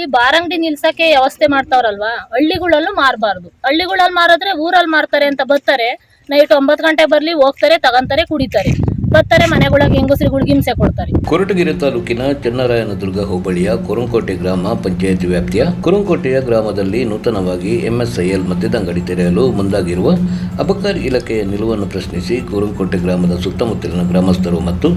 ಇಲ್ಲಿ ಬಾರಂಗಡಿ ನಿಲ್ಸಕ್ಕೆ ವ್ಯವಸ್ಥೆ ಮಾಡ್ತಾವ್ರಲ್ವಾ, ಹಳ್ಳಿಗಳಲ್ಲೂ ಮಾರಬಾರ್ದು. ಹಳ್ಳಿಗಳಲ್ಲಿ ಮಾರಿದ್ರೆ ಊರಲ್ಲಿ ಮಾರ್ತಾರೆ ಅಂತ ಬರ್ತಾರೆ, ನೈಟ್ 9 ಗಂಟೆ ಬರ್ಲಿ, ಹೋಗ್ತಾರೆ, ತಗೊಂತಾರೆ, ಕುಡಿತಾರೆ, ಬರ್ತಾರೆ, ಮನೆಗಳಿಗೆ ಹೆಂಗಸರುಗಳಿಗೆ ಹಿಂಸೆ ಕೊಡ್ತಾರೆ. ಕೊರಟಗೆರೆ ತಾಲೂಕಿನ ಚನ್ನರಾಯನದುರ್ಗ ಹೋಬಳಿಯ ಕುರಂಕೋಟೆ ಗ್ರಾಮ ಪಂಚಾಯತ್ ವ್ಯಾಪ್ತಿಯ ಕುರಂಕೋಟೆಯ ಗ್ರಾಮದಲ್ಲಿ ನೂತನವಾಗಿ ಎಂಎಸ್ಐಎಲ್ ಮದ್ಯದ ಅಂಗಡಿ ತೆರೆಯಲು ಮುಂದಾಗಿರುವ ಅಬಕಾರಿ ಇಲಾಖೆಯ ನಿಲುವನ್ನು ಪ್ರಶ್ನಿಸಿ ಕುರಂಕೋಟೆ ಗ್ರಾಮದ ಸುತ್ತಮುತ್ತಲಿನ ಗ್ರಾಮಸ್ಥರು ಮತ್ತು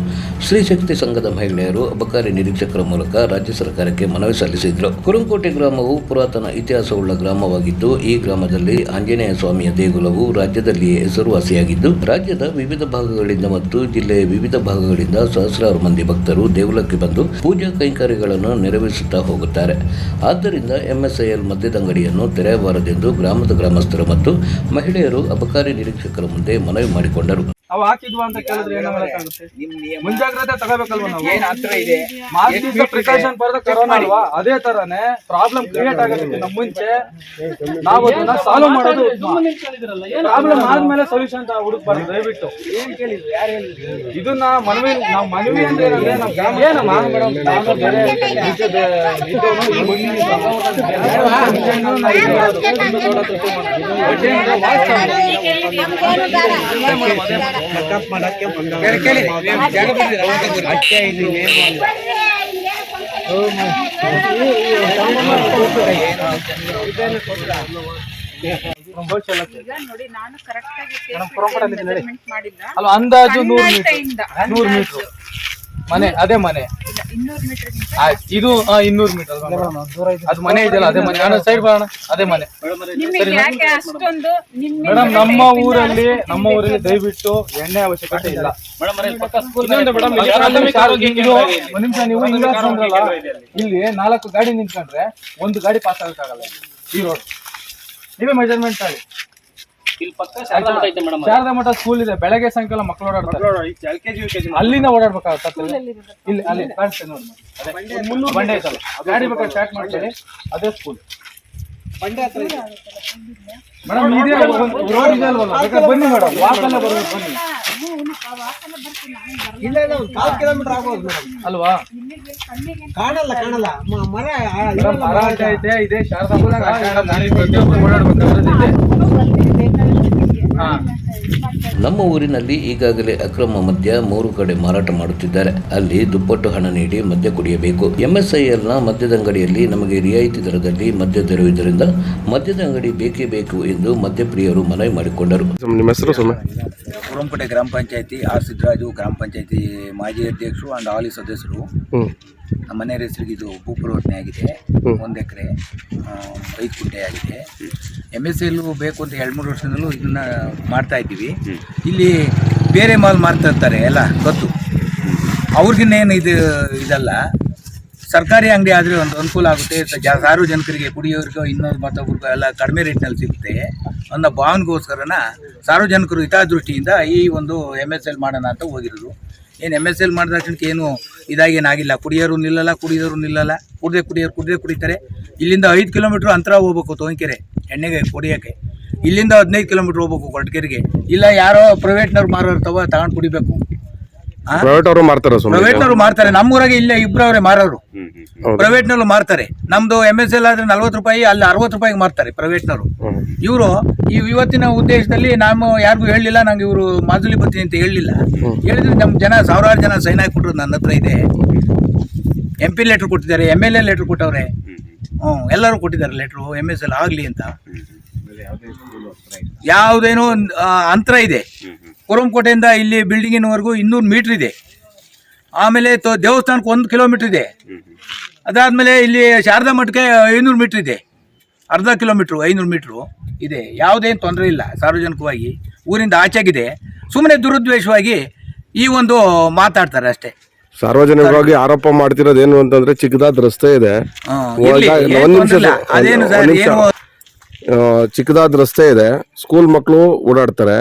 ಸ್ತ್ರೀಶಕ್ತಿ ಸಂಘದ ಮಹಿಳೆಯರು ಅಬಕಾರಿ ನಿರೀಕ್ಷಕರ ಮೂಲಕ ರಾಜ್ಯ ಸರ್ಕಾರಕ್ಕೆ ಮನವಿ ಸಲ್ಲಿಸಿದರು. ಕುರಂಕೋಟೆ ಗ್ರಾಮವು ಪುರಾತನ ಇತಿಹಾಸವುಳ್ಳ ಗ್ರಾಮವಾಗಿದ್ದು, ಈ ಗ್ರಾಮದಲ್ಲಿ ಆಂಜನೇಯ ಸ್ವಾಮಿಯ ದೇಗುಲವು ರಾಜ್ಯದಲ್ಲಿಯೇ ಹೆಸರುವಾಸಿಯಾಗಿದ್ದು, ರಾಜ್ಯದ ವಿವಿಧ ಭಾಗಗಳಿಂದ ಮತ್ತು ಜಿಲ್ಲೆಯ ವಿವಿಧ ಭಾಗಗಳಿಂದ ಸಹಸ್ರಾರು ಮಂದಿ ಭಕ್ತರು ದೇಗುಲಕ್ಕೆ ಬಂದು ಪೂಜಾ ಕೈಂಕರ್ಯಗಳನ್ನು ನೆರವೇರಿಸುತ್ತಾ ಹೋಗುತ್ತಾರೆ. ಆದ್ದರಿಂದ ಎಂಎಸ್ಐಎಲ್ ಮದ್ಯದ ಅಂಗಡಿಯನ್ನು ತೆರೆಯಬಾರದೆಂದು ಗ್ರಾಮದ ಗ್ರಾಮಸ್ಥರು ಮತ್ತು ಮಹಿಳೆಯರು ಅಬಕಾರಿ ನಿರೀಕ್ಷಕರ ಮುಂದೆ ಮನವಿ ಮಾಡಿಕೊಂಡರು. ಅವು ಹಾಕಿದ್ವಾ ಅಂತ ಕೇಳಿದ್ರೆ ಏನ್ ಮಾಡಕ್ಕಾಗುತ್ತೆ? ಮುಂಜಾಗ್ರತೆ ತಗೋಬೇಕಲ್ವಾ ನಾವು? ಏನ್ ಹತ್ರ ಇದೆ ಮಾಸ್ಕ್ ಪ್ರಿಕಾಷನ್ ಬರೋದು ಕರೋನಾ ಅಲ್ವಾ? ಅದೇ ತರನೇ ಪ್ರಾಬ್ಲಮ್ ಕ್ರಿಯೇಟ್ ಆಗೋದಕ್ಕೆ ನಮ್ಮ ಮುಂಚೆ ನಾವು ಅದನ್ನ ಸಾಲ್ವ್ ಮಾಡೋದು. ಪ್ರಾಬ್ಲಮ್ ಆದ್ಮೇಲೆ ಸೊಲ್ಯೂಷನ್ ಹುಡುಕ್ಬಾರ್ದು ದಯವಿಟ್ಟು. ಏನ್ ಕೇಳಿದ್ರು? ಯಾರು ಹೇಳಿದ್ರು? ಇದನ್ನ ಮನವಿ ನಾವು ಮನವಿ ಅಂದ್ರೆ ಅಲ್ಲ, ಅಂದಾಜು 100 ಮೀಟರ್ ಮನೆ, ಅದೇ ಮನೆ ಇದು 200 ಮೀಟರ್ ಅದು ಮನೆ ಇದೆಯಲ್ಲ, ಅದೇ ಮನೆ. ಸೈಡ್ ಬರೋಣ, ಅದೇ ಮನೆ. ಮೇಡಮ್, ನಮ್ಮ ಊರಲ್ಲಿ ದಯವಿಟ್ಟು ಎಣ್ಣೆ ಅವಶ್ಯಕತೆ ಇಲ್ಲ. ಒಂದ್ ನಿಮಿಷ, ನೀವು ಇಲ್ಲಿ 4 ಗಾಡಿ ನಿಂತ್ಕೊಂಡ್ರೆ 1 ಗಾಡಿ ಪಾಸ್ ಆಗಕ್ಕಾಗಲ್ಲ. ಈ ರೋಡ್ ನೀವೇ ಮೆಜರ್ಮೆಂಟ್ ಆಗಿ. ಶಾರದಾ ಮಠ ಸ್ಕೂಲ್ ಇದೆ, ಬೆಳಗ್ಗೆ ಸಾಯಂಕಾಲ ಮಕ್ಕಳು ಓಡಾಡ್ತಾರೆ, ಅಲ್ಲಿಂದ ಓಡಾಡ್ಬೇಕಾಗುತ್ತೆ. ಇಲ್ಲಿ ಅಲ್ಲಿ ಕಾಣಿಸ್ತೇನೆ ನೋಡಿ, ಬಂಡೆ ಐತಲ್ಲ, ಗಾಡಿ ಬೇಕಾದ್ರೆ ಸ್ಟಾರ್ಟ್ ಮಾಡ್ತಾರೆ, ಅದೇ ಸ್ಕೂಲ್. ಮೇಡಮ್, ಇದೇ ರೋಡ್ ಇದೆ ಅಲ್ವಲ್ಲ, ಬೇಕಾದ್ರೆ ಬನ್ನಿ ಮೇಡಮ್, ವಾಕಲ್ಲೇ ಬರ್ಬೇಕು, ಬನ್ನಿ. ಇಲ್ಲ, 4 ಕಿಲೋಮೀಟರ್ ಆಗ್ಬೋದು ಮೇಡಮ್ ಅಲ್ವಾ? ಕಾಣಲ್ಲ ಮರ ಐತೆ. ಇದೇ ಶಾರದಾ ಮಠ ಓಡಾಡ್ಬೇಕಾದ್ರೆ. ನಮ್ಮ ಊರಿನಲ್ಲಿ ಈಗಾಗಲೇ ಅಕ್ರಮ ಮದ್ಯ 3 ಕಡೆ ಮಾರಾಟ ಮಾಡುತ್ತಿದ್ದಾರೆ. ಅಲ್ಲಿ ದುಪ್ಪಟ್ಟು ಹಣ ನೀಡಿ ಮದ್ಯ ಕುಡಿಯಬೇಕು. ಎಂಎಸ್ಐಎಲ್ನ ಮದ್ಯದ ಅಂಗಡಿಯಲ್ಲಿ ನಮಗೆ ರಿಯಾಯಿತಿ ದರದಲ್ಲಿ ಮದ್ಯ ದೊರೆಯುವುದರಿಂದ ಮದ್ಯದ ಅಂಗಡಿ ಬೇಕೇ ಬೇಕು ಎಂದು ಮದ್ಯಪ್ರಿಯರು ಮನವಿ ಮಾಡಿಕೊಂಡರು. ನಿಮ್ಮ ಹೆಸರು? ಕುರಂಕೋಟೆ ಗ್ರಾಮ ಪಂಚಾಯತಿ ಆರ್ ಸಿದ್ದರಾಜು, ಗ್ರಾಮ ಪಂಚಾಯತಿ ಮಾಜಿ ಅಧ್ಯಕ್ಷರು ಅಂಡ್ ಹಾಲಿ ಸದಸ್ಯರು. ನಮ್ಮ ಮನೆಯ ಹೆಸರಿಗೆ ಇದು ಭೂಪರಿವರ್ತನೆ ಆಗಿದೆ. 1 ಎಕರೆ 5 ಗುಂಟೆ ಆಗಿದೆ. ಎಂಎಸ್ಎಲ್ ಬೇಕು ಅಂತ 2-3 ವರ್ಷದಿಂದಲೂ ಇದನ್ನ ಮಾಡ್ತಾ ಇದ್ದೀವಿ. ಇಲ್ಲಿ ಬೇರೆ ಮಾಲ್ ಮಾರ್ತಾ ಇರ್ತಾರೆ, ಎಲ್ಲ ಗೊತ್ತು. ಅವ್ರಿಗಿನ್ನೇನು ಇದಲ್ಲ. ಸರ್ಕಾರಿ ಅಂಗಡಿ ಆದರೆ ಒಂದು ಅನುಕೂಲ ಆಗುತ್ತೆ. ಸಾರ್ವಜನಿಕರಿಗೆ ಕುಡಿಯೋರಿಗೂ ಇನ್ನೊಂದು ಮತ್ತೊಬ್ಬರಿಗೂ ಎಲ್ಲ ಕಡಿಮೆ ರೇಟ್ನಲ್ಲಿ ಸಿಗುತ್ತೆ ಅನ್ನೋ ಭಾವನೆಗೋಸ್ಕರನ ಸಾರ್ವಜನಿಕರು ಹಿತದೃಷ್ಟಿಯಿಂದ ಈ ಒಂದು MSL ಮಾಡೋಣ ಅಂತ ಹೋಗಿರೋದು. ಏನು MSL ಮಾಡಿದ ತಕ್ಷಣಕ್ಕೆ ಏನು ಇದಾಗೇನಾಗಿಲ್ಲ. ಕುಡಿಯೋರು ನಿಲ್ಲಲ್ಲ, ಕುಡಿಯೋರು ನಿಲ್ಲಲ್ಲ, ಕುಡಿಯೋರು ಕುಡಿತಾರೆ. ಇಲ್ಲಿಂದ 5 ಕಿಲೋಮೀಟ್ರ್ ಅಂತರ ಹೋಗ್ಬೇಕು ತೋಂಕೆರೆ ಎಣ್ಣೆಗೆ ಕುಡಿಯೋಕ್ಕೆ. ಇಲ್ಲಿಂದ 15 ಕಿಲೋಮೀಟ್ರ್ ಹೋಗ್ಬೇಕು ಕೊರಟಗೆರೆಗೆ. ಇಲ್ಲ ಯಾರೋ ಪ್ರೈವೇಟ್ನವ್ರು ಮಾರೋರು ತಗೊಂಡು ಕುಡಿಬೇಕು. ಪ್ರೈವೇಟ್ನವ್ರು ಮಾರ್ತಾರೆ. ನಮ್ಮೂರಾಗೆ ಇಲ್ಲೇ ಇಬ್ಬರವ್ರೆ ಮಾರೋರು. ಪ್ರೈವೇಟ್ನವ್ರು ಮಾರ್ತಾರೆ. ನಮ್ದು MSL ಆದ್ರೆ 40 ರೂಪಾಯಿ, ಅಲ್ಲಿ 60 ರೂಪಾಯಿಗೆ ಮಾರ್ತಾರೆ ಪ್ರೈವೇಟ್ನವರು. ಇವರು ಇವತ್ತಿನ ಉದ್ದೇಶದಲ್ಲಿ ನಾವು ಯಾರಿಗೂ ಹೇಳಲಿಲ್ಲ, ನಂಗೆ ಇವರು ಮಾಜುಲಿ ಬರ್ತೀನಿ ಅಂತ ಹೇಳಲಿಲ್ಲ. ಹೇಳಿದ್ರೆ ನಮ್ಮ ಜನ ಸಾವಿರಾರು ಜನ ಸೈನ್ ಹಾಕಿಕೊಟ್ರು. ನನ್ನ ಹತ್ರ ಇದೆ, MP ಲೆಟ್ರ್ ಕೊಟ್ಟಿದ್ದಾರೆ, MLA ಲೆಟ್ರ್ ಕೊಟ್ಟವ್ರೆ. ಎಲ್ಲರೂ ಕೊಟ್ಟಿದ್ದಾರೆ ಲೆಟ್ರು MSL ಆಗಲಿ ಅಂತ. ಯಾವುದೇನೋ ಅಂತರ ಇದೆ. ಕುರಂಕೋಟೆಯಿಂದ ಇಲ್ಲಿ ಬಿಲ್ಡಿಂಗಿನವರೆಗೂ 200 ಮೀಟ್ರ್ ಇದೆ. ಆಮೇಲೆ ದೇವಸ್ಥಾನಕ್ಕೆ 1 ಕಿಲೋಮೀಟ್ರ್ ಇದೆ. ಅದಾದಮೇಲೆ ಇಲ್ಲಿ ಶಾರದಾ ಮಠಕ್ಕೆ 500 ಮೀಟ್ರ್ ಇದೆ. ಅರ್ಧ ಕಿಲೋಮೀಟ್ರು 500 ಮೀಟ್ರು ಇದೆ. ಯಾವುದೇನು ತೊಂದರೆ ಇಲ್ಲ. ಸಾರ್ವಜನಿಕವಾಗಿ ಊರಿಂದ ಆಚೆಗಿದೆ. ಸುಮ್ಮನೆ ದುರುದ್ದೇಶವಾಗಿ ಈ ಒಂದು ಮಾತಾಡ್ತಾರೆ ಅಷ್ಟೇ. ಸಾರ್ವಜನಿಕವಾಗಿ ಆರೋಪ ಮಾಡ್ತಿರೋದೇನು ಅಂತಂದ್ರೆ, ಚಿಕ್ಕದಾದ ರಸ್ತೆ ಇದೆ, ಚಿಕ್ಕದಾದ ರಸ್ತೆ ಇದೆ, ಸ್ಕೂಲ್ ಮಕ್ಕಳು ಓಡಾಡ್ತಾರೆ.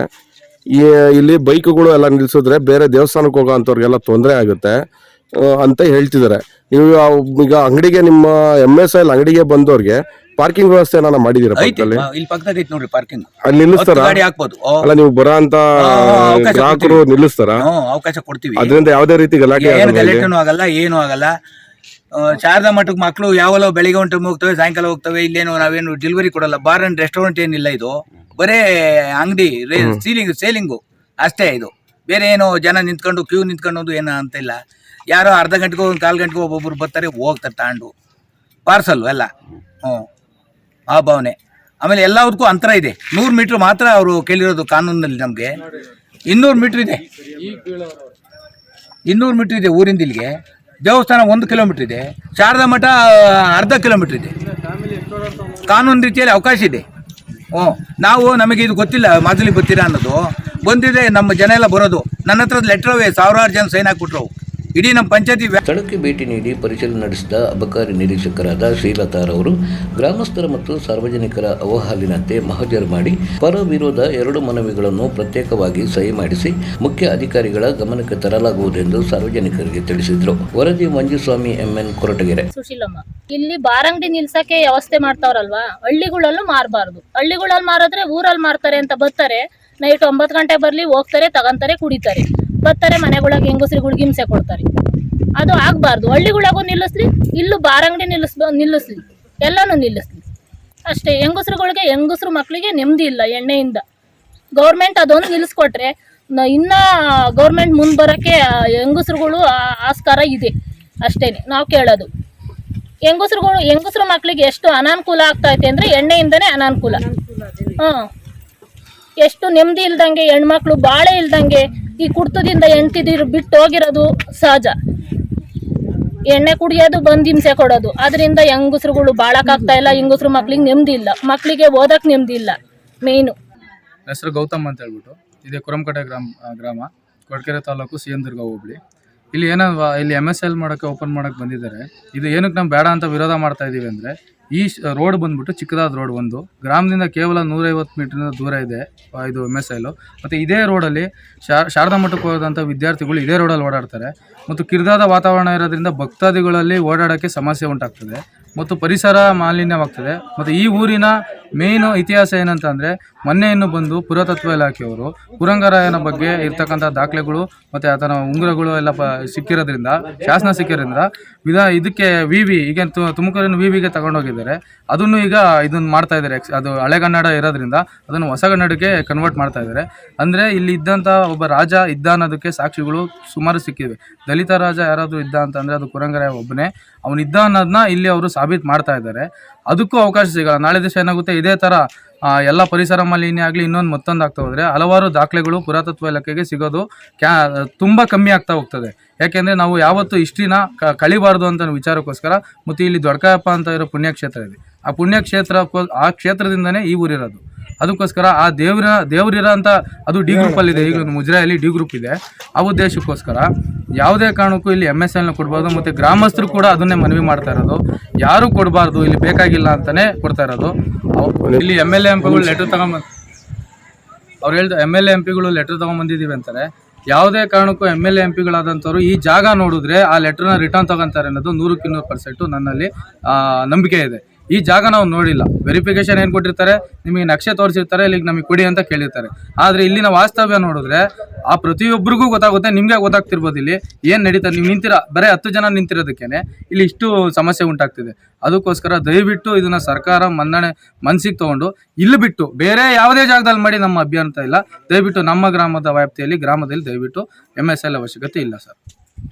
ಇಲ್ಲಿ ಬೈಕ್ಗಳು ಎಲ್ಲ ನಿಲ್ಸಿದ್ರೆ ಬೇರೆ ದೇವಸ್ಥಾನಕ್ಕೆ ಹೋಗೋ ಅಂಥವ್ರಿಗೆಲ್ಲ ತೊಂದರೆ ಆಗುತ್ತೆ ಅಂತ ಹೇಳ್ತಿದ್ದಾರೆ. ನೀವು ಈಗ ಅಂಗಡಿಗೆ, ನಿಮ್ಮ MSL ಅಂಗಡಿಗೆ ಬಂದವ್ರಿಗೆ ಪಾರ್ಕಿಂಗ್ ವ್ಯವಸ್ಥೆ ಏನಾರ ಮಾಡಿದೀರಾ? ಅಲ್ಲಿ ನಿಲ್ಲಿಸ್ತಾರ? ಅಲ್ಲ, ನೀವು ಬರೋ ಅಂತ ಗ್ರಾಹಕರು ನಿಲ್ಲಿಸ್ತಾರ? ಅವಕಾಶ ಕೊಡ್ತೀವಿ. ಅದರಿಂದ ಯಾವುದೇ ರೀತಿ ಗಲಾಟೆ ಆಗಲ್ಲ, ಏನು ಆಗಲ್ಲ. ಶಾರದಾ ಮಠಕ್ಕೆ ಮಕ್ಕಳು ಯಾವಲ್ಲೋ ಬೆಳಿಗ್ಗೆ ಒಂದು ಟೈಮ್ ಹೋಗ್ತವೆ, ಸಾಯಂಕಾಲ ಹೋಗ್ತವೆ. ಇಲ್ಲೇನು ನಾವೇನು ಡೆಲಿವರಿ ಕೊಡಲ್ಲ, ಬಾರ್ ಅಂಡ್ ರೆಸ್ಟೋರೆಂಟ್ ಏನಿಲ್ಲ, ಇದು ಬರೇ ಅಂಗಡಿ ಸೇಲಿಂಗು ಅಷ್ಟೇ. ಇದು ಬೇರೆ ಏನು ಜನ ನಿಂತ್ಕೊಂಡು ಕ್ಯೂ ನಿಂತ್ಕೊಂಡು ಏನೋ ಅಂತ ಇಲ್ಲ. ಯಾರೋ ಅರ್ಧ ಗಂಟೆಗೋ ಒಂದು ಕಾಲು ಗಂಟೆಗೋ ಒಬ್ಬೊಬ್ರು ಬರ್ತಾರೆ, ಹೋಗ್ತಾರೆ ತಗೊಂಡು ಪಾರ್ಸಲ್ ಎಲ್ಲ. ಆ ಭಾವನೆ. ಆಮೇಲೆ ಎಲ್ಲದಕ್ಕೂ ಅಂತರ ಇದೆ. 100 ಮೀಟ್ರ್ ಮಾತ್ರ ಅವರು ಕೇಳಿರೋದು ಕಾನೂನಲ್ಲಿ. ನಮಗೆ 200 ಮೀಟ್ರ್ ಇದೆ, 200 ಮೀಟ್ರ್ ಇದೆ ಊರಿಂದ ಇಲ್ಲಿಗೆ. ದೇವಸ್ಥಾನ 1 ಕಿಲೋಮೀಟ್ರ್ ಇದೆ, ಶಾರದಾ ಮಠ ಅರ್ಧ ಕಿಲೋಮೀಟ್ರ್ ಇದೆ. ಕಾನೂನು ರೀತಿಯಲ್ಲಿ ಅವಕಾಶ ಇದೆ. ನಮಗೆ ಇದು ಗೊತ್ತಿಲ್ಲ, ಮಾಜಲಿ ಬರ್ತೀರಾ ಅನ್ನೋದು ಬಂದಿದೆ. ನಮ್ಮ ಜನ ಎಲ್ಲ ಬರೋದು, ನನ್ನ ಹತ್ರ ಲೆಟ್ರವೇ ಸಾವಿರಾರು ಜನ ಸೈನ್ ಹಾಕ್ಬಿಟ್ರು. ಇಡೀ ನಮ್ಮ ಪಂಚಾಯತಿ ಸ್ಥಳಕ್ಕೆ ಭೇಟಿ ನೀಡಿ ಪರಿಶೀಲನೆ ನಡೆಸಿದ ಅಬಕಾರಿ ನಿರೀಕ್ಷಕರಾದ ಶ್ರೀಲತಾರವರು ಗ್ರಾಮಸ್ಥರ ಮತ್ತು ಸಾರ್ವಜನಿಕರ ಅವಹಾಲಿನಂತೆ ಮಹಜರು ಮಾಡಿ ಪರ ವಿರೋಧ 2 ಮನವಿಗಳನ್ನು ಪ್ರತ್ಯೇಕವಾಗಿ ಸಹಿ ಮಾಡಿಸಿ ಮುಖ್ಯ ಅಧಿಕಾರಿಗಳ ಗಮನಕ್ಕೆ ತರಲಾಗುವುದೆಂದು ಸಾರ್ವಜನಿಕರಿಗೆ ತಿಳಿಸಿದರು. ವರದಿ ಮಂಜುಸ್ವಾಮಿ MN ಕೊರಟಗೆರೆ. ಸುಶೀಲಮ್ಮ, ಇಲ್ಲಿ ಬಾರಂಗಡಿ ನಿಲ್ಸಕ್ಕೆ ವ್ಯವಸ್ಥೆ ಮಾಡ್ತಾವ್ರಲ್ವಾ, ಹಳ್ಳಿಗಳಲ್ಲೂ ಮಾರಬಾರ್ದು. ಹಳ್ಳಿಗಳಲ್ಲಿ ಮಾರಿದ್ರೆ ಊರಲ್ಲಿ ಮಾರ್ತಾರೆ ಅಂತ ಬರ್ತಾರೆ. ನೈಟ್ 9 ಗಂಟೆ ಬರ್ಲಿ, ಹೋಗ್ತಾರೆ, ತಗೊಂತಾರೆ, ಕುಡಿತಾರೆ, ಬರ್ತಾರೆ, ಮನೆಗೊಳಗೆ ಹೆಂಗಸ್ರಿಗಳಿಗೆ ಹಿಂಸೆ ಕೊಡ್ತಾರೆ. ಅದು ಆಗ್ಬಾರ್ದು. ಹಳ್ಳಿಗಳಿಗೂ ನಿಲ್ಲಿಸ್ಲಿ, ಇಲ್ಲೂ ಬಾರಂಗಡಿ ನಿಲ್ಲಿಸ್ಲಿ, ಎಲ್ಲನೂ ನಿಲ್ಲಿಸ್ಲಿ ಅಷ್ಟೇ. ಹೆಂಗಸ್ರು ಮಕ್ಕಳಿಗೆ ನೆಮ್ಮದಿ ಇಲ್ಲ ಎಣ್ಣೆಯಿಂದ. ಗೌರ್ಮೆಂಟ್ ಅದೊಂದು ನಿಲ್ಲಿಸ್ಕೊಟ್ರೆ ಇನ್ನ ಗೌರ್ಮೆಂಟ್ ಮುಂದೆ ಬರೋಕ್ಕೆ ಹೆಂಗಸ್ರುಗಳು ಆಸ್ಕಾರ ಇದೆ ಅಷ್ಟೇನೆ ನಾವು ಕೇಳೋದು. ಹೆಂಗಸ್ರು ಮಕ್ಕಳಿಗೆ ಎಷ್ಟು ಅನಾನುಕೂಲ ಆಗ್ತೈತೆ ಅಂದರೆ ಎಣ್ಣೆಯಿಂದನೇ ಅನಾನುಕೂಲ. ಎಷ್ಟು ನೆಮ್ಮದಿ ಇಲ್ದಂಗೆ, ಹೆಣ್ಮಕ್ಳು ಬಾಳೆ ಇಲ್ದಂಗೆ ಈ ಕುಡ್ತದಿಂದ ಹೆಂಡ್ತಿದಿರು ಬಿಟ್ಟು ಹೋಗಿರೋದು ಸಹಜ. ಎಣ್ಣೆ ಕುಡಿಯೋದು, ಬಂದು ಹಿಂಸೆ ಕೊಡೋದು, ಅದರಿಂದ ಹೆಂಗಸ್ರುಗಳು ಬಾಳಕ್ಕಾಗ್ತಾ ಇಲ್ಲ. ಹೆಂಗಸ್ರು ಮಕ್ಳಿಗೆ ನೆಮ್ಮದಿ ಇಲ್ಲ, ಮಕ್ಕಳಿಗೆ ಓದಕ್ಕೆ ನೆಮ್ಮದಿ ಇಲ್ಲ. ಮೇಯ್ನು ಹೆಸರು ಗೌತಮ್ ಅಂತ ಹೇಳ್ಬಿಟ್ಟು, ಇದೇ ಕುರಂಕೋಟೆ ಗ್ರಾಮ, ಕೊರಟಗೆರೆ ತಾಲೂಕು, ಸಿಎಂ ದುರ್ಗ ಹೋಬಳಿ. ಇಲ್ಲಿ ಇಲ್ಲಿ MSL ಮಾಡೋಕ್ಕೆ ಓಪನ್ ಮಾಡೋಕ್ಕೆ ಬಂದಿದ್ದಾರೆ. ಇದು ಏನಕ್ಕೆ ನಾವು ಬೇಡ ಅಂತ ವಿರೋಧ ಮಾಡ್ತಾ ಇದ್ದೀವಿ ಅಂದರೆ, ಈ ರೋಡ್ ಬಂದ್ಬಿಟ್ಟು ಚಿಕ್ಕದಾದ ರೋಡ್, ಒಂದು ಗ್ರಾಮದಿಂದ ಕೇವಲ 150 ಮೀಟರ್ ದೂರ ಇದೆ ಇದು MSL. ಮತ್ತು ಇದೇ ರೋಡಲ್ಲಿ ಶಾರದಾ ಮಠಕ್ಕೆ ಹೋದಂಥ ವಿದ್ಯಾರ್ಥಿಗಳು ಇದೇ ರೋಡಲ್ಲಿ ಓಡಾಡ್ತಾರೆ. ಮತ್ತು ಕಿರಿದಾದ ವಾತಾವರಣ ಇರೋದ್ರಿಂದ ಭಕ್ತಾದಿಗಳಲ್ಲಿ ಓಡಾಡೋಕ್ಕೆ ಸಮಸ್ಯೆ ಉಂಟಾಗ್ತದೆ ಮತ್ತು ಪರಿಸರ ಮಾಲಿನ್ಯವಾಗ್ತದೆ. ಮತ್ತು ಈ ಊರಿನ ಮೇಯ್ನು ಇತಿಹಾಸ ಏನಂತಂದರೆ, ಮೊನ್ನೆ ಇನ್ನು ಬಂದು ಪುರಾತತ್ವ ಇಲಾಖೆಯವರು ಕುರಂಗರಾಯನ ಬಗ್ಗೆ ಇರ್ತಕ್ಕಂಥ ದಾಖಲೆಗಳು ಮತ್ತು ಆತನ ಉಂಗುರಗಳು ಎಲ್ಲ ಸಿಕ್ಕಿರೋದ್ರಿಂದ, ಶಾಸನ ಸಿಕ್ಕಿರೋದ್ರಿಂದ ಇದಕ್ಕೆ ಈಗ ತುಮಕೂರಿನ ವಿವಿಗೆ ತಗೊಂಡೋಗಿದ್ದಾರೆ. ಅದನ್ನು ಈಗ ಇದನ್ನು ಮಾಡ್ತಾ ಇದ್ದಾರೆ. ಅದು ಹಳೆಗನ್ನಡ ಇರೋದ್ರಿಂದ ಅದನ್ನು ಹೊಸಗನ್ನಡಕ್ಕೆ ಕನ್ವರ್ಟ್ ಮಾಡ್ತಾ ಇದ್ದಾರೆ. ಅಂದರೆ ಇಲ್ಲಿ ಇದ್ದಂಥ ಒಬ್ಬ ರಾಜ ಇದ್ದ ಅನ್ನೋದಕ್ಕೆ ಸಾಕ್ಷಿಗಳು ಸುಮಾರು ಸಿಕ್ಕಿವೆ. ದಲಿತ ರಾಜ ಯಾರಾದರೂ ಇದ್ದ ಅಂತಂದರೆ ಅದು ಕುರಂಗರಾಯ ಒಬ್ಬನೇ. ಅವನಿದ್ದ ಅನ್ನೋದನ್ನ ಇಲ್ಲಿ ಅವರು ಸಾಬೀತು ಮಾಡ್ತಾ ಇದ್ದಾರೆ. ಅದಕ್ಕೂ ಅವಕಾಶ ಸಿಗಲ್ಲ. ನಾಳೆ ದಿವಸ ಏನಾಗುತ್ತೆ, ಇದೇ ಥರ ಎಲ್ಲ ಪರಿಸರ ಮಾಲಿನ್ಯ ಆಗಲಿ ಮತ್ತೊಂದು ಆಗ್ತಾ ಹೋದರೆ ಹಲವಾರು ದಾಖಲೆಗಳು ಪುರಾತತ್ವ ಇಲಾಖೆಗೆ ಸಿಗೋದು ತುಂಬ ಕಮ್ಮಿ ಆಗ್ತಾ ಹೋಗ್ತದೆ. ಯಾಕೆಂದರೆ ನಾವು ಯಾವತ್ತೂ ಹಿಸ್ಟ್ರಿನ ಕಳಿಬಾರ್ದು ಅಂತ ವಿಚಾರಕ್ಕೋಸ್ಕರ. ಮತ್ತು ಇಲ್ಲಿ ದೊಡ್ಡಕಾಯಪ್ಪ ಅಂತ ಇರೋ ಪುಣ್ಯಕ್ಷೇತ್ರ ಇದೆ. ಆ ಕ್ಷೇತ್ರದಿಂದನೇ ಈ ಊರಿರೋದು. ಅದಕ್ಕೋಸ್ಕರ ಆ ದೇವರಿರೋ ಅಂತ ಅದು ಡಿ ಗ್ರೂಪಲ್ಲಿದೆ. ಈಗ ಮುಜರಾಯಲ್ಲಿ ಡಿ ಗ್ರೂಪ್ ಇದೆ. ಆ ಉದ್ದೇಶಕ್ಕೋಸ್ಕರ ಯಾವುದೇ ಕಾರಣಕ್ಕೂ ಇಲ್ಲಿ MSLನ ಕೊಡ್ಬಾರ್ದು. ಮತ್ತು ಗ್ರಾಮಸ್ಥರು ಕೂಡ ಅದನ್ನೇ ಮನವಿ ಮಾಡ್ತಾ ಇರೋದು, ಯಾರೂ ಕೊಡಬಾರ್ದು, ಇಲ್ಲಿ ಬೇಕಾಗಿಲ್ಲ ಅಂತಲೇ ಕೊಡ್ತಾ ಇರೋದು. ಇಲ್ಲಿ MLA MPಗಳು ಲೆಟ್ರ್ ತಗೊಂಬಂದು ಅವ್ರು ಹೇಳ್ದ MLA MPಗಳು ಲೆಟ್ರ್ ತೊಗೊಂಬಂದಿದ್ದೀವಿ ಅಂತಾರೆ. ಯಾವುದೇ ಕಾರಣಕ್ಕೂ MLA MPಗಳಾದಂಥವ್ರು ಈ ಜಾಗ ನೋಡಿದ್ರೆ ಆ ಲೆಟ್ರನ್ನ ರಿಟರ್ನ್ ತಗೊಂತಾರೆ ಅನ್ನೋದು 100% ನನ್ನಲ್ಲಿ ನಂಬಿಕೆ ಇದೆ. ಈ ಜಾಗ ನಾವು ನೋಡಿಲ್ಲ. ವೆರಿಫಿಕೇಶನ್ ಏನು ಕೊಟ್ಟಿರ್ತಾರೆ, ನಿಮಗೆ ನಕ್ಷೆ ತೋರಿಸಿರ್ತಾರೆ, ಇಲ್ಲಿಗೆ ನಮಗೆ ಕೊಡಿ ಅಂತ ಕೇಳಿರ್ತಾರೆ. ಆದರೆ ಇಲ್ಲಿನ ವಾಸ್ತವ್ಯ ನೋಡಿದ್ರೆ ಆ ಪ್ರತಿಯೊಬ್ಬರಿಗೂ ಗೊತ್ತಾಗುತ್ತೆ. ನಿಮಗೆ ಗೊತ್ತಾಗ್ತಿರ್ಬೋದು ಇಲ್ಲಿ ಏನು ನಡೀತಾರೆ. ನೀವು ಬರೀ 10 ಜನ ನಿಂತಿರೋದಕ್ಕೇನೆ ಇಲ್ಲಿ ಇಷ್ಟು ಸಮಸ್ಯೆ ಉಂಟಾಗ್ತಿದೆ. ಅದಕ್ಕೋಸ್ಕರ ದಯವಿಟ್ಟು ಇದನ್ನು ಸರ್ಕಾರ ಮನಸ್ಸಿಗೆ ತೊಗೊಂಡು ಇಲ್ಲಿ ಬಿಟ್ಟು ಬೇರೆ ಯಾವುದೇ ಜಾಗದಲ್ಲಿ ಮಾಡಿ ನಮ್ಮ ಅಭ್ಯಂತರ ಇಲ್ಲ. ದಯವಿಟ್ಟು ನಮ್ಮ ಗ್ರಾಮದ ಗ್ರಾಮದಲ್ಲಿ ದಯವಿಟ್ಟು MSL ಅವಶ್ಯಕತೆ ಇಲ್ಲ ಸರ್.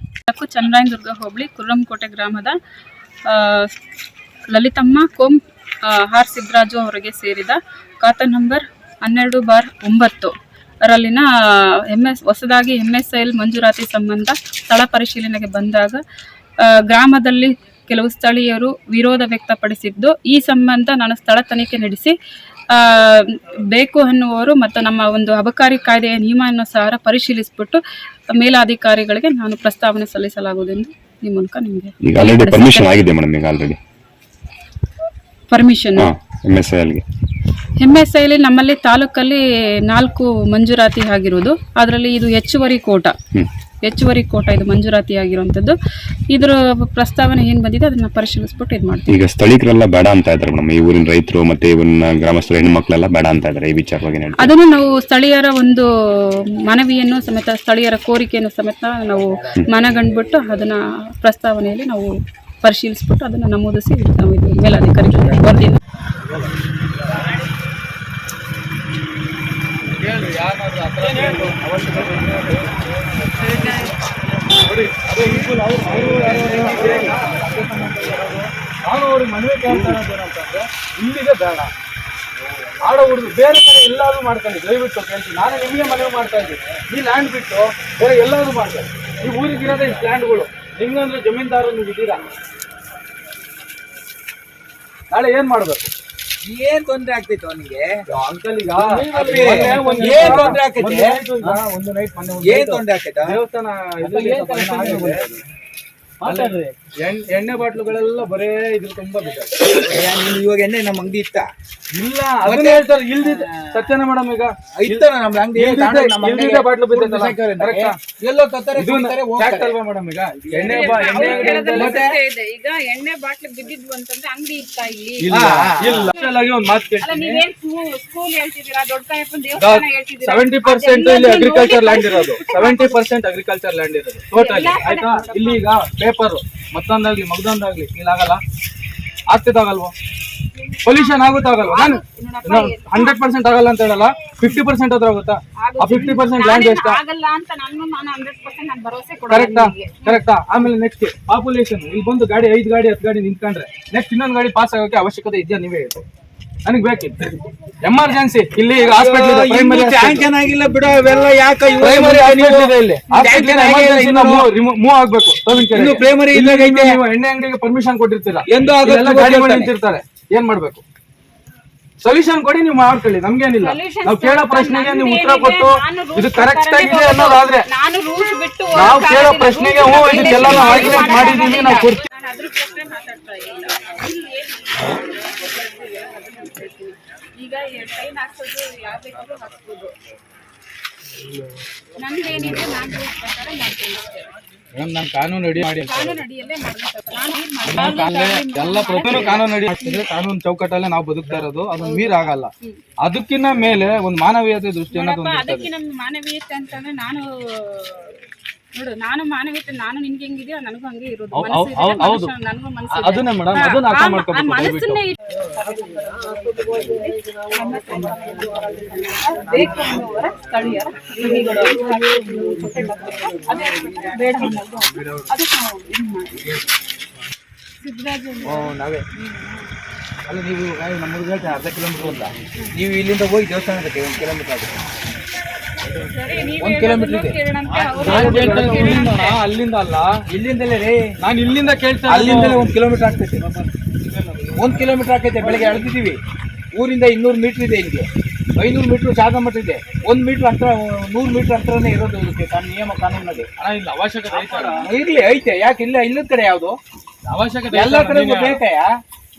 ಚನ್ನರಾಯನದುರ್ಗ ಹೋಬಳಿ ಕುರಂಕೋಟೆ ಗ್ರಾಮದ ಲಲಿತಮ್ಮ ಕೋಂ ಆರ್ ಸಿದ್ದರಾಜು ಅವರಿಗೆ ಸೇರಿದ ಖಾತಾ ನಂಬರ್ 12/9 ರಲ್ಲಿನ ಹೊಸದಾಗಿ MSL ಮಂಜೂರಾತಿ ಸಂಬಂಧ ಸ್ಥಳ ಪರಿಶೀಲನೆಗೆ ಬಂದಾಗ ಗ್ರಾಮದಲ್ಲಿ ಕೆಲವು ಸ್ಥಳೀಯರು ವಿರೋಧ ವ್ಯಕ್ತಪಡಿಸಿದ್ದು, ಈ ಸಂಬಂಧ ನಾನು ಸ್ಥಳ ತನಿಖೆ ನಡೆಸಿ ಬೇಕು ಅನ್ನುವರು ಮತ್ತು ನಮ್ಮ ಒಂದು ಅಬಕಾರಿ ಕಾಯ್ದೆಯ ನಿಯಮಾನುಸಾರ ಪರಿಶೀಲಿಸಿಬಿಟ್ಟು ಮೇಲಾಧಿಕಾರಿಗಳಿಗೆ ನಾನು ಪ್ರಸ್ತಾವನೆ ಸಲ್ಲಿಸಲಾಗುವುದೆಂದು ಈ ಮೂಲಕ ನಿಮಗೆ ಈಗ ಆಲ್ರೆಡಿ ಪರ್ಮಿಷನ್ ಆಗಿದೆ ಮೇಡಮ್. ಈಗ ಆಲ್ರೆಡಿ ಪರ್ಮಿಷನ್ MSL ನಮ್ಮಲ್ಲಿ ತಾಲೂಕಲ್ಲಿ 4 ಮಂಜೂರಾತಿ ಆಗಿರೋದು. ಅದರಲ್ಲಿ ಇದು ಹೆಚ್ಚುವರಿ ಕೋಟ ಇದು ಮಂಜೂರಾತಿ ಆಗಿರುವಂಥದ್ದು. ಇದರ ಪ್ರಸ್ತಾವನೆ ಏನು ಬಂದಿದೆ ಅದನ್ನ ಪರಿಶೀಲಿಸ್ಬಿಟ್ಟು ಇದು ಮಾಡ್ತೀವಿ. ಈಗ ಸ್ಥಳೀಕರೆಲ್ಲ ಬೇಡ ಅಂತ ಇದ್ದಾರೆ ಮೇಡಮ್. ಈ ಊರಿನ ರೈತರು ಮತ್ತೆ ಇವನ್ನ ಗ್ರಾಮಸ್ಥರು ಹೆಣ್ಮಕ್ಳೆಲ್ಲ ಬೇಡ ಅಂತ ಇದ್ದಾರೆ. ಈ ವಿಚಾರವಾಗಿ ಅದನ್ನು ನಾವು ಸ್ಥಳೀಯರ ಒಂದು ಮನವಿಯನ್ನು ಸಮೇತ, ಸ್ಥಳೀಯರ ಕೋರಿಕೆಯನ್ನು ಸಮೇತ ನಾವು ಮನಗಂಡ್ಬಿಟ್ಟು ಅದನ್ನ ಪ್ರಸ್ತಾವನೆಯಲ್ಲಿ ನಾವು ಪರಿಶೀಲಿಸ್ಬಿಟ್ಟು ಅದನ್ನು ನಮೂದಿಸಿ ನಾವು ಇದು ಮೇಲಾಧಿಕಾರಿಗಳಿಗೆ ವರದಿಯನ್ನು ನಾನು ಅವ್ರಿಗೆ ಮನವಿ ಕೇಳ್ತಾ ಇರೋದೇನಂತಂದ್ರೆ ಇಲ್ಲಿಗೆ ಬೇಡ, ಆಡ ಹುಡುಗ ಬೇರೆ ಕಡೆ ಎಲ್ಲಾದ್ರೂ ಮಾಡ್ಕೊಳ್ಳಿ, ದಯವಿಟ್ಟು ಕೇಳ್ತೀನಿ. ನಾನು ನಿಮಗೆ ಮನವಿ ಮಾಡ್ತಾ ಇದ್ದೀನಿ, ಈ ಲ್ಯಾಂಡ್ ಬಿಟ್ಟು ಬೇರೆ ಎಲ್ಲಾದ್ರೂ ಮಾಡ್ಕೊಳ್ಳಿ. ಈ ಊರಿಗೆ ಇರೋದೇ ಈ ಲ್ಯಾಂಡ್ಗಳು, ನಿಮ್ಗಂದ್ರೆ ಜಮೀನ್ದಾರರು ನೀವು ಇದ್ದೀರಾ, ನಾಳೆ ಏನ್ ಮಾಡ್ಬೇಕು? ಏನ್ ತೊಂದ್ರೆ ಆಗ್ತೈತೆ ಅವನಿಗೆ ಅಂಕಲ್ ಈಗ ಏನ್ ತೊಂದ್ರೆ ಆಗ್ತೈತೆ? ಒಂದು ನೈಟ್ ಮೊನ್ನೆ ಏನ್ ತೊಂದ್ರೆ ಆಗ್ತೈತೆ? ದೇವಸ್ಥಾನ ಮಾತಾಡ್ರಿ, ಎಣ್ಣೆ ಬಾಟ್ಲುಗಳೆಲ್ಲ ಬರೇ ಇದ್ರ ತುಂಬಾ ಬೇಕಾಗ್ತದೆ. ಇವಾಗ ಎಣ್ಣೆ ನಮ್ಮ ಅಂಗಡಿ ಇತ್ತ ಇಲ್ಲ ಅದನ್ನ ಹೇಳ್ತಾರೆ, ಇಲ್ದಿದ್ದ ಸತ್ಯನ ಮೇಡಮ್ ಈಗ ಇತ್ತಲ್ಲ ನಮ್ಮ ಅಂಗಡಿ ಬಾಟ್ಲು ಬಿದ್ದೈತಲ್ಲ, ಎಲ್ಲೋ ತತ್ತಾರೆ ಫ್ಯಾಕ್ಟ್ ಅಲ್ವಾ ಮೇಡಮ್? ಈಗ ಎಣ್ಣೆ ಈಗ ಎಣ್ಣೆ ಬಾಟ್ಲು ಬಿದ್ದಿದ್ವು ಅಂತಂದ್ರೆ ಅಂಗಡಿ ಇತ್ತಾ ಇಲ್ಲಿ? ಇಲ್ಲ ಒಂದು ಮಾತು ಕೇಳಿ, ನೀವೇನ್ ಸ್ಕೂಲ್ ಹೇಳ್ತಿದ್ದೀರಾ, ದೊಡ್ಡ ಕಾಯಪ್ಪನ ದೇವಸ್ಥಾನ ಹೇಳ್ತಿದ್ದೀರಾ, 70% ಇಲ್ಲಿ ಅಗ್ರಿಕಲ್ಚರ್ ಲ್ಯಾಂಡ್ ಇರೋದು, 70% ಅಗ್ರಿಕಲ್ಚರ್ ಲ್ಯಾಂಡ್ ಇರೋದು ಟೋಟಲಿ, ಆಯ್ತಾ? ಇಲ್ಲಿ ಈಗ ಪೇಪರ್ ಮತ್ತೊಂದಾಗ್ಲಿ ಮಗದೊಂದಾಗ್ಲಿ ಇಲ್ಲಾಗಲ್ಲ, ಆಗ್ತಿದಾಗಲ್ವ? ಪೊಲ್ಯೂಷನ್ ಆಗುತ್ತಾಗಲ್ವ? ನಾನು 100% ಆಗಲ್ಲ ಅಂತ ಹೇಳಲ್ಲ, 50% ಆದ್ರೂ ಆಗುತ್ತಾ? ಆ 50% ಲ್ಯಾಂಡ್ ಎಷ್ಟ? ಆಗಲ್ಲ ಅಂತ ನಾನು 100% ನಾನು ಭರವಸೆ ಕರೆಕ್ಟಾ? ಆಮೇಲೆ ನೆಕ್ಸ್ಟ್ ಪಾಪ್ಯುಲೇಷನ್, ಇಲ್ಲಿ ಬಂದು ಗಾಡಿ 5 ಗಾಡಿ 10 ಗಾಡಿ ನಿಂತ್ಕೊಂಡ್ರೆ ನೆಕ್ಸ್ಟ್ ಇನ್ನೊಂದು ಗಾಡಿ ಪಾಸ್ ಆಗೋಕೆ ಅವಶ್ಯಕತೆ ಇದೆಯಾ? ನೀವೇ ಹೇಳಿ. ನನಗೆ ಬೇಕಿತ್ತು ಎಮರ್ಜೆನ್ಸಿ. ಇಲ್ಲಿ ಈಗ ಹಾಸ್ಪಿಟಲ್ ಚೆನ್ನಾಗಿಲ್ಲ ಬಿಡೋ, ಇವೆಲ್ಲ ಯಾಕೆ ಪ್ರೈಮರಿ ಹಾಸ್ಪಿಟಲ್ ಇದೆ, ಇಲ್ಲಿ ಮೂವ್ ಆಗ್ಬೇಕು. ಪ್ರೈಮರಿ ನೀವು ಎಣ್ಣೆ ಅಂಗಡಿಗೆ ಪರ್ಮಿಷನ್ ಕೊಟ್ಟಿರ್ತೀರಾ, ಗಾಡಿ ಮಾಡಿ ನಿಂತಿರ್ತಾರೆ, ಏನ್ ಮಾಡ್ಬೇಕು? ಸೊಲ್ಯೂಷನ್ ಕೊಡಿ, ನೀವು ಮಾಡ್ಕೊಳ್ಳಿ, ನಮ್ಗೇನಿಲ್ಲ. ನಾವು ಕೇಳೋ ಪ್ರಶ್ನೆಗೆ ನೀವು ಉತ್ತರ ಕೊಟ್ಟು ಇದು ಕರೆಕ್ಟ್ ಆಗಿದೆ ಅನ್ನೋದಾದ್ರೆ, ನಾವು ಕೇಳೋ ಪ್ರಶ್ನೆಗೆ ಇದಕ್ಕೆಲ್ಲ ನಾವು ಆರ್ಗ್ಯುಮೆಂಟ್ ಮಾಡಿದೀವಿ, ನಾವು ಕೊಡ್ತೀವಿ. ಈಗ ಟ್ರೈನ್ ಹಾಕ್ಸೋದು ಯಾವ ಬೇಕಾದ್ರೂ ಹಾಕ್ಬೋದು, ನಂದೇನಿದೆ ನಾನು ಪ್ರಕಾರ ಮಾಡ್ತೀನಿ. ನಾನು ಕಾನೂನು ಅಡಿ ಮಾಡಿ ಕಾನೂನು ಅಡಿಯಲ್ಲೇ ಮಾಡ್ಬೇಕು. ಎಲ್ಲ ಪ್ರತಿಯೊಂದು ಕಾನೂನು ಅಡಿ ಆಗ್ತಿದ್ರೆ ಕಾನೂನು ಚೌಕಟ್ಟಲ್ಲೇ ನಾವು ಬದುಕ್ತಾ ಇರೋದು, ಅದನ್ನ ಮೀರ್ ಆಗಲ್ಲ. ಅದಕ್ಕಿಂತ ಮೇಲೆ ಒಂದು ಮಾನವೀಯತೆ ದೃಷ್ಟಿ ಅನ್ನೋದು ಅದಕ್ಕೆ ನಮ್ಮ ಮಾನವೀಯತೆ ಅಂತಂದ್ರೆ ನಾನು ನೋಡು, ನಾನು ಮಾನವೀಯತೆ, ನಾನು ನಿನ್ಗೆ ಹೆಂಗಿದೆಯೋ ನನಗೂ ಹಂಗೆ ಇರೋದು. ಹೌದು, ನನಗೂ ಮನಸ್ಸು, ಅದನ್ನೇ ಮೇಡಮ್, ಅದನ್ನ ಅರ್ಥ ಮಾಡ್ಕೋಬೇಕು. ಮನಸ್ಸನ್ನೇ ಬೇಕು ಅನ್ನುವರ ಸ್ಥಳೀಯರ ಬೇಡ ಅನ್ನೋದು ಅದಕ್ಕೆ ನಾವು ಇದು ಮಾಡಿ ಸಿದ್ದರಾಜು ನಾವೇ ಅಲ್ಲ. ನೀವು ನಮ್ಮ ಊರಿಗೆ ಅರ್ಧ ಕಿಲೋಮೀಟರ್ ಅಂತ, ನೀವು ಇಲ್ಲಿಂದ ಹೋಗಿ ದೇವಸ್ಥಾನಕ್ಕೆ 1 ಕಿಲೋಮೀಟರ್ ಆಗುತ್ತೆ. 1 ಕಿಲೋಮೀಟರ್ ಇದೆ. ಅಲ್ಲಿಂದ ಅಲ್ಲ, ಇಲ್ಲಿಂದಲೇ ರೀ, ನಾನು ಇಲ್ಲಿಂದ ಕೇಳ್ತಾ, ಅಲ್ಲಿಂದಲೇ 1 ಕಿಲೋಮೀಟರ್ ಆಗ್ತೈತೆ. 1 ಕಿಲೋಮೀಟರ್ ಆಗ್ತೈತೆ. ಬೆಳಗ್ಗೆ ಎಳೆದಿದ್ದೀವಿ, ಊರಿಂದ 200 ಮೀಟರ್ ಇದೆ, ಇಲ್ಲಿಗೆ 500 ಮೀಟರ್ ಶಾರದಾ ಮಠ ಇದೆ. 1 ಮೀಟರ್ ಹತ್ರ 100 ಮೀಟರ್ ಹತ್ರನೇ ಇರೋದು ಇದಕ್ಕೆ ನಿಯಮ ಕಾನೂನಾಗೆ. ಇಲ್ಲ ಅವಶ್ಯಕತೆ ಇರ್ಲಿ, ಐತೆ. ಯಾಕೆ ಇಲ್ಲ? ಇಲ್ಲದ ಕಡೆ ಯಾವುದು ಅವಶ್ಯಕತೆ ಎಲ್ಲ ಕಡೆ ಬೇಕಯ್ಯ,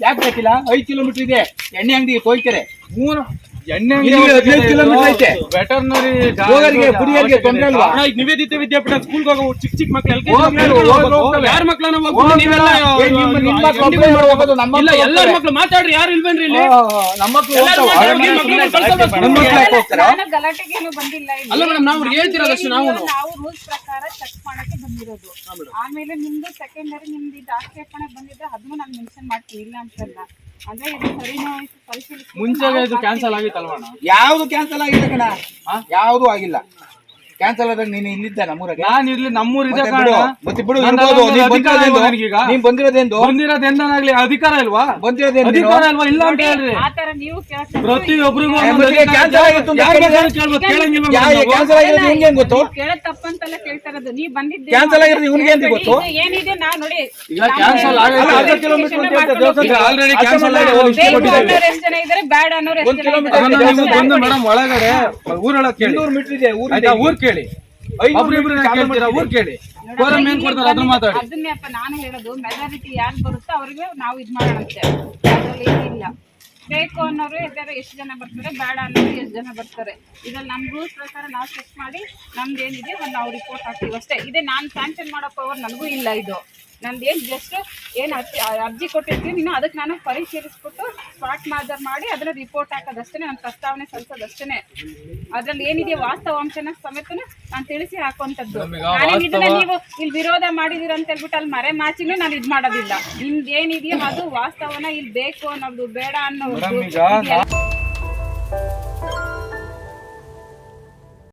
ಯಾಕೆ ಬೇಕಿಲ್ಲ? 5 ಕಿಲೋಮೀಟರ್ ಇದೆ ಎಣ್ಣೆ ಅಂಗಡಿ ತೋಯ್ಕೆರೆ. ಎಣ್ಣೆ 15 ಕಿಲೋಮೀಟರ್ ಐತೆ. ವೆಟರ್ನರಿ ಹೋಗೋರಿಗೆ ಕುಡಿಯೋರಿಗೆ ತೊಂದರೆ ಅಲ್ವಾ? ನಿವೇದಿತ ವಿದ್ಯಾಪೀಠ ಸ್ಕೂಲ್ಗೆ ಹೋಗೋ ಚಿಕ್ಕ ಮಕ್ಳು ಯಾರ ಮಕ್ಳನ್ನ ಎಲ್ಲರ ಮಕ್ಳು ಮಾತಾಡ್ರಿ, ಯಾರು ಇಲ್ವೇನ್ರಿ ಇಲ್ಲಿ? ನಮ್ಮ ನಾನು ಗಲಾಟೆಗೇನು ಬಂದಿಲ್ಲ ಇಲ್ಲಿ. ಅಲ್ಲ ಮೇಡಮ್, ನಾವು ಹೇಳ್ತಿರೋದಷ್ಟು ನಾವು ರೂಲ್ಸ್ ಪ್ರಕಾರ ಚೆಕ್ ಮಾಡಕ್ಕೆ ಬಂದಿರೋದು. ಆಮೇಲೆ ನಿಮ್ದು ಸೆಕೆಂಡರಿ ನಿಮ್ದು ಇದು ಆಕ್ಷೇಪಣೆ ಬಂದಿದ್ರೆ ಅದನ್ನು ನಾನು ಮೆನ್ಷನ್ ಮಾಡ್ತೀನಿ, ಇಲ್ಲ ಅಂತಲ್ಲ. ಅಂದ್ರೆ ಇದು ಸರಿನೋ ಪರಿಶೀಲಿಸಿ. ಮುಂಚೆ ಇದು ಕ್ಯಾನ್ಸಲ್ ಆಗಿತ್ತಲ್ವಾ? ಯಾವ್ದು ಕ್ಯಾನ್ಸಲ್ ಆಗಿದೆ ಕಣ? ಯಾವ್ದು ಆಗಿಲ್ಲ ಕ್ಯಾನ್ಸಲ್ ಆದಾಗ. ನೀನು ಇಲ್ಲಿದ್ದ ನಮ್ಮೂರಾಗೆ? ನಾನು ಇರ್ಲಿ, ನಮ್ಮೂರಿದೆ ಮತ್ತೆ ಬಿಡು, ನೀನ್ ಬಂದಿರೋದೇನಾಗ್ಲಿ ಅಧಿಕಾರ ಇಲ್ವಾ? ಅಧಿಕಾರ ಇಲ್ವಾ? ಇಲ್ಲ ಅಂತ ಹೇಳ್ರಿ. ಆತರ ನೀವು ಪ್ರತಿಯೊಬ್ಬರಿಗೂ ಗೊತ್ತು? ಕೇಳೋದ್ ತಪ್ಪಂತೆಲ್ಲ ಕೇಳ್ತಾ ಇರೋದು. ನೀವ್ ಬಂದಿದ್ದೆ ಕ್ಯಾನ್ಸಲ್ ಆಗಿರೋದು ಇವ್ನಿಗೆ ಅಂತ ಗೊತ್ತು? ಏನಿದೆ ನಾ ನೋಡಿ ಈಗ ಕ್ಯಾನ್ಸಲ್ ಆಲ್ರೆಡಿ ಕ್ಯಾನ್ಸಲ್ ಆಗಿದೆ. ಎಷ್ಟು ಜನ ಇದಾರೆ, ಬ್ಯಾಡ ಅನ್ನೋರು ಎಷ್ಟು ಜನ ಇದ್ದಾರೆ? ಮೇಡಮ್ ಒಳಗಡೆ ಊರೊಳಗೆ ಕೇಳಿ, 200 ಮೀಟರ್ ಇದೆ ಊರ್ ಕೇಳಿ, ಊರ್ ಕೇಳಿ, ಫೋರಂ ಏನ್ ಕೊಡ್ತಾರೆ ಅದನ್ನ ಮಾತಾಡಿ. ಅದನ್ನೇ ನಾನು ಹೇಳೋದು, ಮೆಜಾರಿಟಿ ಯಾರು ಬರುತ್ತೋ ಅವ್ರಿಗೆ ನಾವು ಇದು ಮಾಡೋಣಂತೆ, ಅದ್ರಲ್ಲಿ ಏನಿಲ್ಲ. ಬೇಕು ಅನ್ನೋರು ಇದ್ದಾರೆ, ಎಷ್ಟು ಜನ ಬರ್ತಾರೆ, ಬೇಡ ಅನ್ನೋರು ಎಷ್ಟು ಜನ ಬರ್ತಾರೆ. ಇದ್ರಲ್ಲಿ ನಮ್ಮ ರೂಲ್ಸ್ ಪ್ರಕಾರ ನಾವು ಚೆಕ್ ಮಾಡಿ ನಮ್ದು ಏನಿದೆ ನಾವು ರಿಪೋರ್ಟ್ ಹಾಕ್ತೀವಿ ಅಷ್ಟೇ. ಇದೇ ನಾನು ಸ್ಯಾಂಕ್ಷನ್ ಮಾಡೋ ಪವರ್ ನನಗೂ ಇಲ್ಲ. ಇದು ನಂದೇನು ಜಸ್ಟ್ ಏನು ಅರ್ಜಿ ಕೊಟ್ಟಿರ್ತೀನಿ ನೀನು ಅದಕ್ಕೆ ನಾನು ಪರಿಶೀಲಿಸ್ಬಿಟ್ಟು ಸ್ಪಾಟ್ ಮಾರ್ಜರ್ ಮಾಡಿ ಅದನ್ನ ರಿಪೋರ್ಟ್ ಹಾಕೋದಷ್ಟೇ, ನಾನು ಪ್ರಸ್ತಾವನೆ ಸಲ್ಲಿಸೋದಷ್ಟೇ. ಅದ್ರಲ್ಲಿ ಏನಿದೆ ವಾಸ್ತವಾಂಶನ ಸಮೇತ ನಾನು ತಿಳಿಸಿ ಹಾಕುವಂಥದ್ದು. ಇದನ್ನ ನೀವು ಇಲ್ಲಿ ವಿರೋಧ ಮಾಡಿದೀರ ಅಂತ ಹೇಳ್ಬಿಟ್ಟು ಅಲ್ಲಿ ಮರೆ ಮಾಚಿನೂ ನಾನು ಇದು ಮಾಡೋದಿಲ್ಲ. ನಿಮ್ದು ಏನಿದೆಯೋ ಅದು ವಾಸ್ತವನ ಇಲ್ಲಿ ಬೇಕು ಅನ್ನೋದು ಬೇಡ ಅನ್ನೋದು